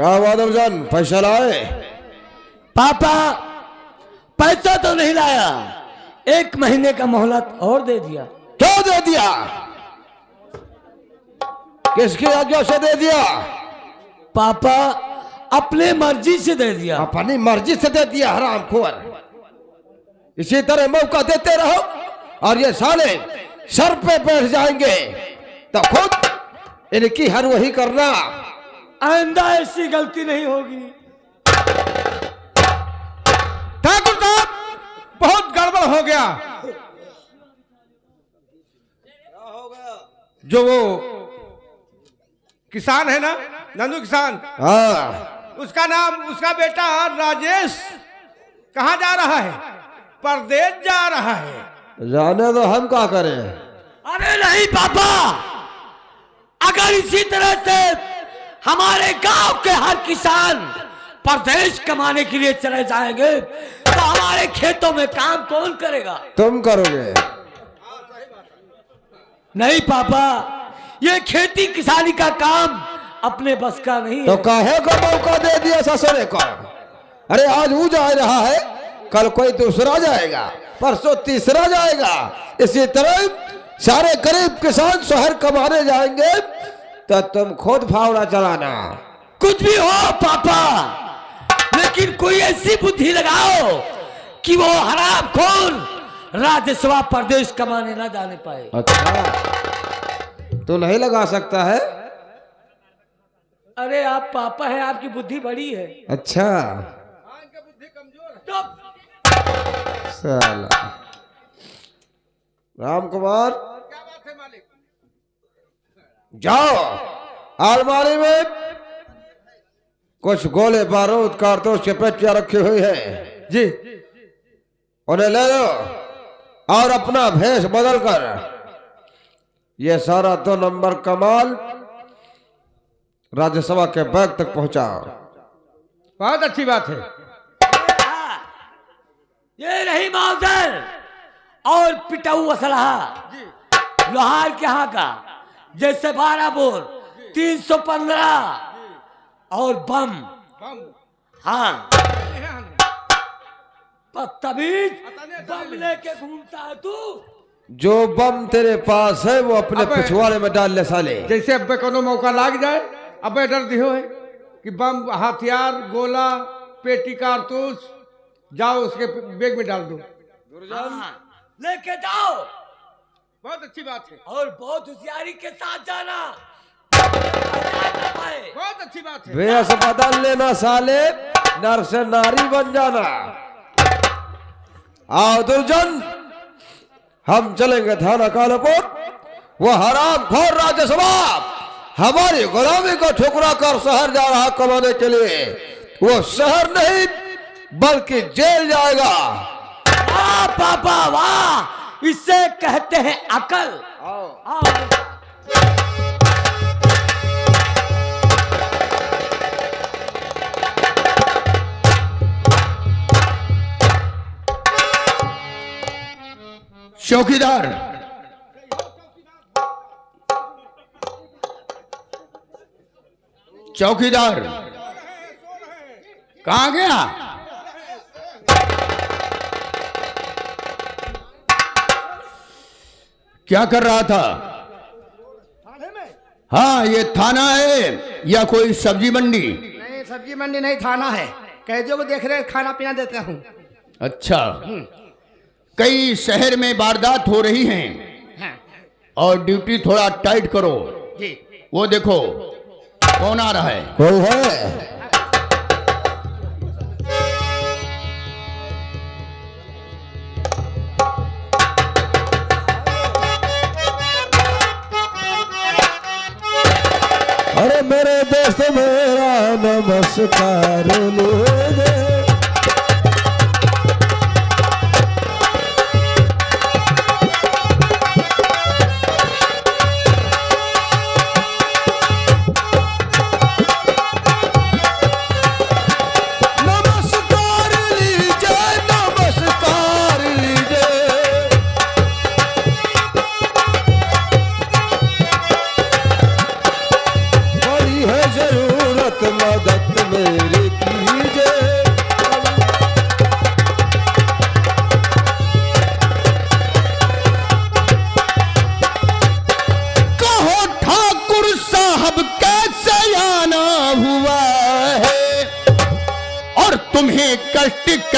क्या बादल जान पैसा लाए? पापा पैसा तो नहीं लाया, 1 महीने का मोहलत और दे दिया। क्यों दे दिया? किसकी आज्ञा से दे दिया? पापा अपने मर्जी से दे दिया। अपनी मर्जी से दे दिया हरामखोर। इसी तरह मौका देते रहो और ये साले सर पे बैठ जाएंगे तो खुद इनकी हर वही करना। आइंदा ऐसी गलती नहीं होगी। ठाकुर साहब बहुत गड़बड़ हो गया। जो वो किसान है ना, नंदू किसान, हाँ, उसका बेटा राजेश कहाँ जा रहा है? परदेश जा रहा है। जाने दो, हम क्या करें? अरे नहीं पापा, अगर इसी तरह से हमारे गांव के हर किसान परदेश कमाने के लिए चले जाएंगे तो हमारे खेतों में काम कौन करेगा? तुम करोगे? नहीं पापा, ये खेती किसानी का काम अपने बस का नहीं तो है। काहे को मौका दे दिया ससुरे को? अरे आज वो जा रहा है, कल कोई दूसरा जाएगा, परसों तीसरा जाएगा। इसी तरह सारे गरीब किसान शहर कमाने जाएंगे तो तुम खुद फावड़ा चलाना। कुछ भी हो पापा, लेकिन कोई ऐसी बुद्धि लगाओ कि वो हरामखोर राजस्वा परदेश कमाने ना जाने पाए। अच्छा, तो नहीं लगा सकता है? अरे आप पापा है, आपकी बुद्धि बड़ी है। अच्छा, तो साला राम कुमार, जाओ अलमारी में कुछ गोले बारूद कारतूस की पेटियां रखी हुई है जी। उन्हें ले लो और अपना भेष बदल कर ये सारा 2 नंबर का माल राज्यसभा के बैग तक पहुंचाओ। बहुत अच्छी बात है। ये रही माउजर और पिटाऊ असलहा लोहार के यहाँ का, जैसे 12 बोर 315 और बम। हाँ, बदतमीज, बम लेके घूमता है तू। जो बम तेरे पास है वो अपने अबे, पिछवाड़े में डाल ले साले। जैसे अब कोनो मौका लाग जाए, अब डर दियो है कि बम, हथियार, गोला, पेटी, कारतूस, जाओ उसके बैग में डाल दो। हाँ, लेके जाओ। बहुत अच्छी बात है। और बहुत होशियारी के साथ जाना। बहुत अच्छी बात है। वेश बदल लेना साले, नर से नारी बन जाना। आओ दुर्जन, हम चलेंगे थाना कालापुर। वो हराम खोर राज्यसभा हमारी गुलामी को ठुकरा कर शहर जा रहा कमाने के लिए। वो शहर नहीं बल्कि जेल जाएगा। वाह पापा वाह, इससे कहते हैं अकल। आओ। चौकीदार, चौकीदार कहाँ गया? क्या कर रहा था? हाँ, ये थाना है या कोई सब्जी मंडी? नहीं, सब्जी मंडी नहीं, थाना है। कैदियों को देख रहे, खाना पीना देता हूँ। अच्छा, कई शहर में वारदात हो रही हैं। हाँ। और ड्यूटी थोड़ा टाइट करो। जी। वो देखो कौन आ रहा है। कोई है? अरे मेरे दोस्त मेरा नमस्कार लीजिए। जरूरत मदद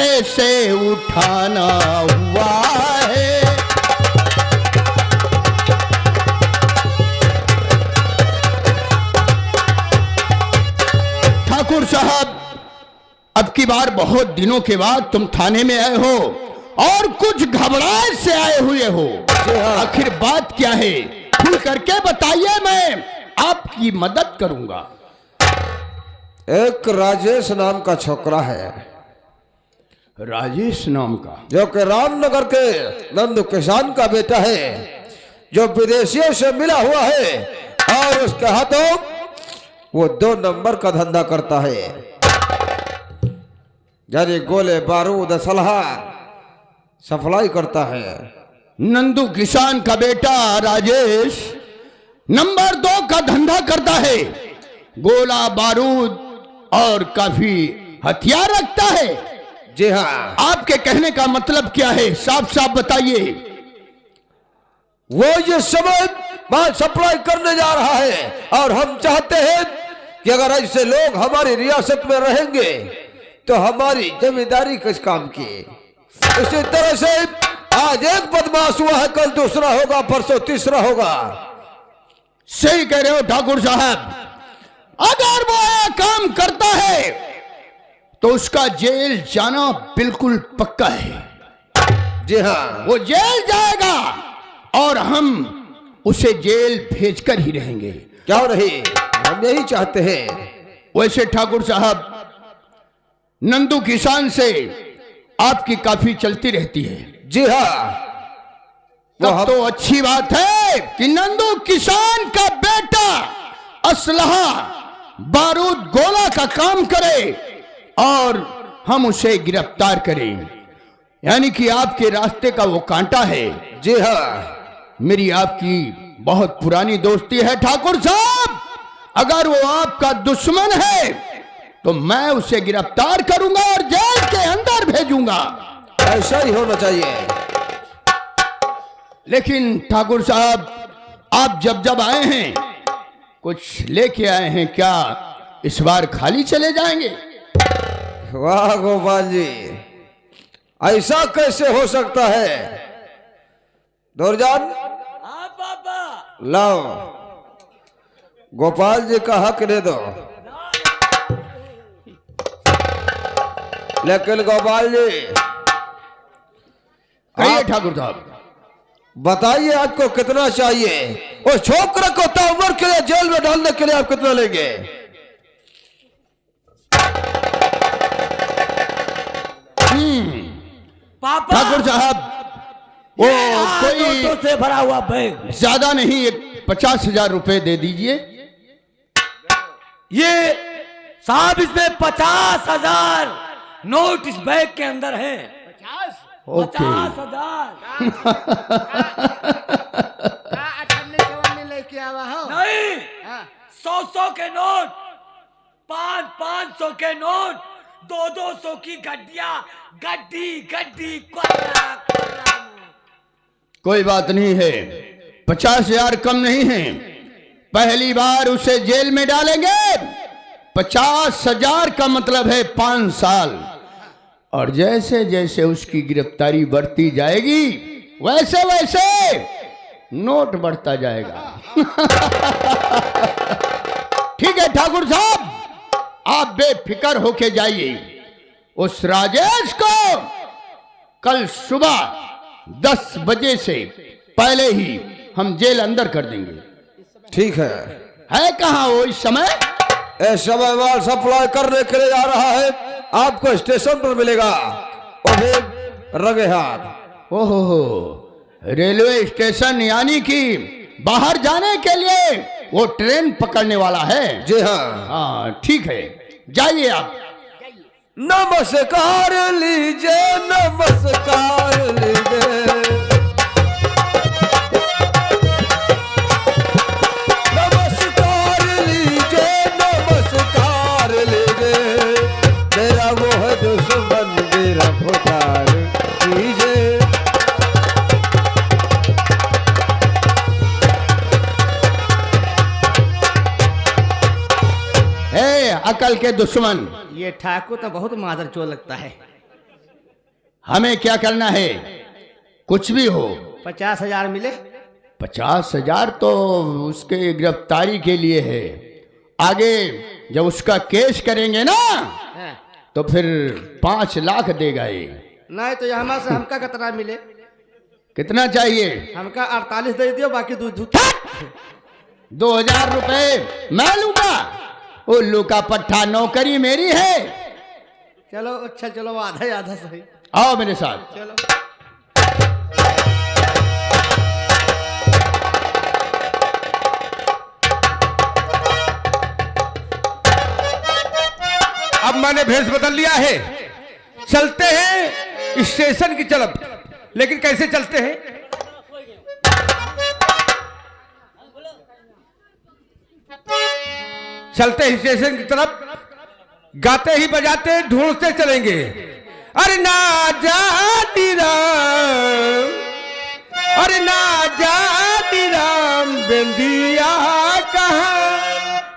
कैसे उठाना हुआ है। ठाकुर साहब, अब की बार बहुत दिनों के बाद तुम थाने में आए हो और कुछ घबराहट से आए हुए हो। आखिर बात क्या है, खुल करके बताइए, मैं आपकी मदद करूंगा। एक राजेश नाम का छोकरा है, राजेश नाम का, जो कि रामनगर के नंदू किसान का बेटा है, जो विदेशियों से मिला हुआ है और उसके हाथों वो 2 नंबर का धंधा करता है, यानी गोले बारूद असलहा सप्लाई करता है। नंदू किसान का बेटा राजेश नंबर 2 का धंधा करता है, गोला बारूद और काफी हथियार रखता है। जी हाँ, आपके कहने का मतलब क्या है, साफ साफ बताइए। वो ये समय माल सप्लाई करने जा रहा है और हम चाहते हैं कि अगर ऐसे लोग हमारी रियासत में रहेंगे तो हमारी जिम्मेदारी किस काम की। इसी तरह से आज एक बदमाश हुआ है, कल दूसरा होगा, परसों तीसरा होगा। सही कह रहे हो ठाकुर साहब, अगर वो यह काम करता है तो उसका जेल जाना बिल्कुल पक्का है। जी हाँ, वो जेल जाएगा और हम उसे जेल भेजकर ही रहेंगे। क्यों नहीं, हम यही चाहते हैं। वैसे ठाकुर साहब, नंदू किसान से आपकी काफी चलती रहती है। जी हाँ, तब तो अच्छी बात है कि नंदू किसान का बेटा असलहा बारूद गोला का काम करे और हम उसे गिरफ्तार करें, यानी कि आपके रास्ते का वो कांटा है। जी हाँ, मेरी आपकी बहुत पुरानी दोस्ती है ठाकुर साहब, अगर वो आपका दुश्मन है तो मैं उसे गिरफ्तार करूंगा और जेल के अंदर भेजूंगा। ऐसा ही होना चाहिए। लेकिन ठाकुर साहब, आप जब आए हैं कुछ लेके आए हैं क्या, इस बार खाली चले जाएंगे? वाह गोपाल जी, ऐसा कैसे हो सकता है? दूरजान, हाँ पापा। लाओ गोपाल जी का हक दे दो। लेकिन गोपाल जी, कहिए ठाकुर साहब, बताइए आपको कितना चाहिए? उस छोकरे को ताउम्र के लिए जेल में डालने के लिए आप कितना लेंगे? पापा, ठाकुर साहब, वो कोई नोटों से भरा हुआ बैग, ज्यादा नहीं, एक 50,000 रुपए दे दीजिए। ये साहब इसमें 50,000 नोट इस बैग के अंदर है। 50,000 लेके आवा हो। नहीं, हाँ। 100 के नोट, 500 के नोट, 200 की गड्डियां, गड्डी कोला। कोई बात नहीं है, 50,000 कम नहीं है। पहली बार उसे जेल में डालेंगे, 50,000 का मतलब है 5 साल, और जैसे जैसे उसकी गिरफ्तारी बढ़ती जाएगी वैसे वैसे नोट बढ़ता जाएगा। ठीक है ठाकुर साहब, आप बेफिक्र होके जाइए। उस राजेश को कल सुबह 10 बजे से पहले ही हम जेल अंदर कर देंगे। ठीक है कहाँ वो इस समय? इस समय माल सप्लाई करने के लिए जा रहा है, आपको स्टेशन पर मिलेगा और फिर रंगे हाथ। ओहो, रेलवे स्टेशन, यानी कि बाहर जाने के लिए वो ट्रेन पकड़ने वाला है। जी हाँ, हाँ ठीक है, जाइए आप। नमस्कार लीजिए, नमस्कार लीजिए, नमस्कार लीजिए, नमस्कार लीजिए, मेरा वो है दुश्मन मेरा पुकार लीजिए। अकल के दुश्मन, ये ठाकुर तो बहुत मादर चोर लगता है। हमें क्या करना है? कुछ भी हो। 50,000 मिले। 50,000 तो उसके गिरफ्तारी के लिए है। आगे जब उसका केस करेंगे ना तो फिर 5 लाख देगा ये। नहीं तो यहाँ से हमका कितना मिले? कितना चाहिए? हमका 48 दे दियो, बाकी दूध 2,000 रुपए मैं लूंगा। उल्लू का पट्टा, नौकरी मेरी है। चलो अच्छा, चलो आधा ही आधा सही। आओ मेरे साथ। चलो अब मैंने भेष बदल लिया है, चलते हैं स्टेशन की तरफ। लेकिन कैसे चलते हैं? चलते हैं स्टेशन की तरफ, गाते ही बजाते ढूंढते चलेंगे। अरे ना जाती राम, अरे ना जाती राम, बिंदिया कहाँ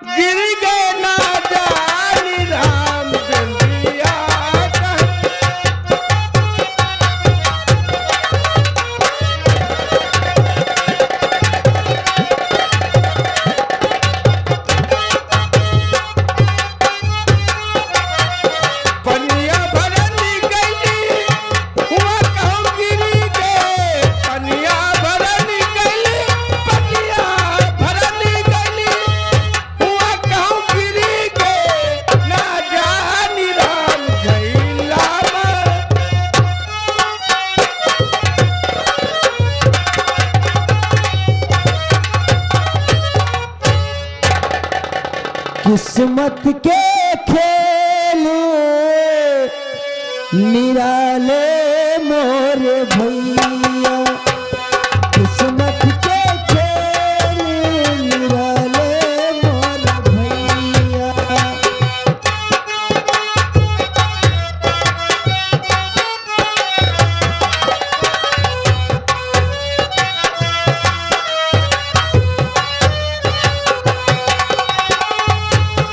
गिर गए, ना जानी राम, बिंदिया कहाँ। पनिया भरनी गई, हुआ कहूँ गिरी गए। पनिया भरनी गई, पनिया भरनी गई, हुआ कहूँ गिरी गए, ना जानी राम झैला में। किस्मत के खेल निराले मोर भैया, किस्मत के खेल निराले मोर भैया।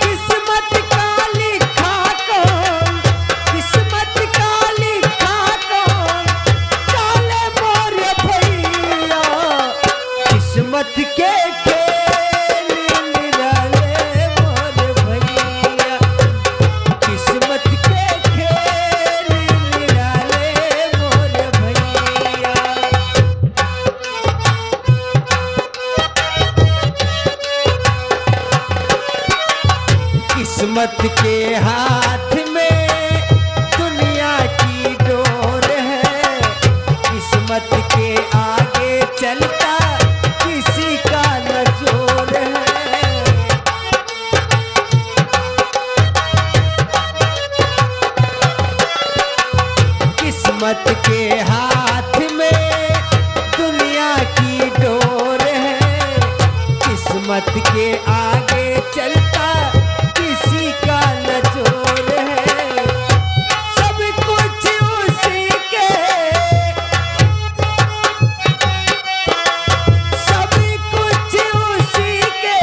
किस्मत का लिखा कौन, किस्मत का लिखा कौन, डाले मोर भैया। किस्मत के खेल निराले मोर भैया, किस्मत के खेल निराले मोर भैया। किस्मत के हाथ में दुनिया की डोर है, किस्मत के आगे चलता किसी का न जोर है। किस्मत के हाथ में दुनिया की डोर है, किस्मत के आगे चलता किसी का न जोर है। सब कुछ उसी के, सब कुछ उसी के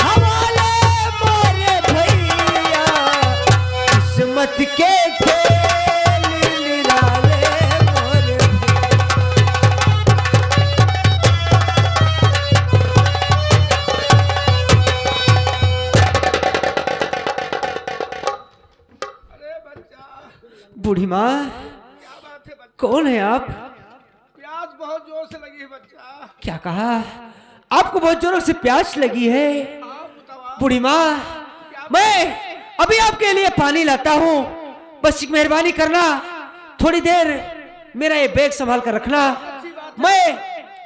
हवाले मोरे भैया। किस्मत के खेल निराले मोरे भैया। बूढ़ी माँ, क्या बात है बच्चा? कौन है आप? प्यास बहुत जोर से लगी है बच्चा। क्या कहा? आपको बहुत जोरों से प्यास लगी है? आप बताओ। बूढ़ी माँ, मैं अभी आपके लिए पानी लाता हूँ, बस एक मेहरबानी करना, थोड़ी देर मेरा ये बैग संभाल कर रखना। मैं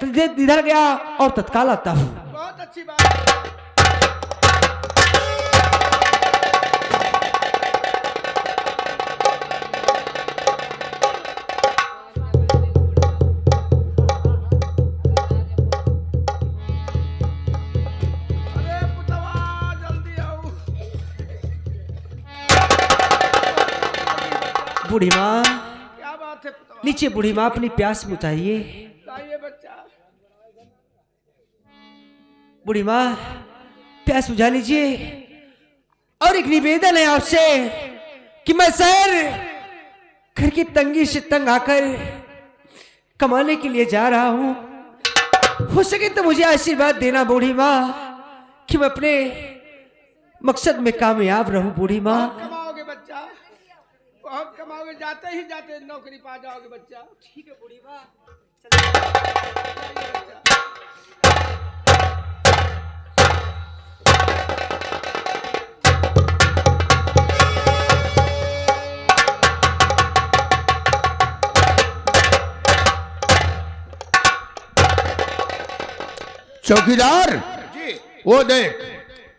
इधर गया और तत्काल आता हूँ। बहुत अच्छी बात है। अरे पुतवा, जल्दी आओ। बूढ़ी माँ, क्या बात है पुतवा? नीचे बूढ़ी माँ अपनी प्यास बुझाइए। लाइए बच्चा। बूढ़ी माँ, प्यास बुझा लीजिए। और एक निवेदन है आपसे कि मैं शहर घर की तंगी से तंग आकर कमाने के लिए जा रहा हूं। हो सके तो मुझे आशीर्वाद देना बूढ़ी माँ कि मैं अपने मकसद में कामयाब रहूं। बूढ़ी माँ कमाओगे बच्चा, बहुत कमाओगे, जाते ही जाते नौकरी पा जाओगे बच्चा। ठीक है बूढ़ी माँ। चौकीदार जी वो देख,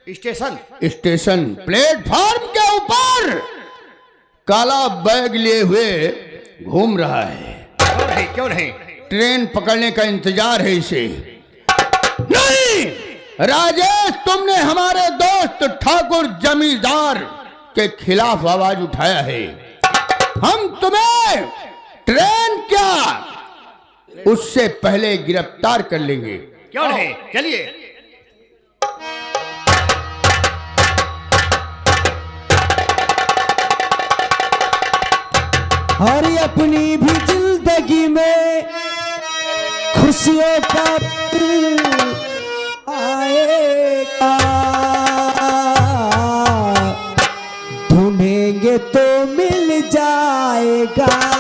स्टेशन। स्टेशन प्लेटफॉर्म के ऊपर काला बैग लिए हुए घूम रहा है। क्यों नहीं, क्यों नहीं? ट्रेन पकड़ने का इंतजार है इसे। नहीं राजेश, तुमने हमारे दोस्त ठाकुर जमींदार के खिलाफ आवाज उठाया है। हम तुम्हें ट्रेन क्या उससे पहले गिरफ्तार कर लेंगे। क्यों नहीं, चलिए। और अपनी भी जिंदगी में खुशियों का पल आएगा, ढूंढेंगे तो मिल जाएगा।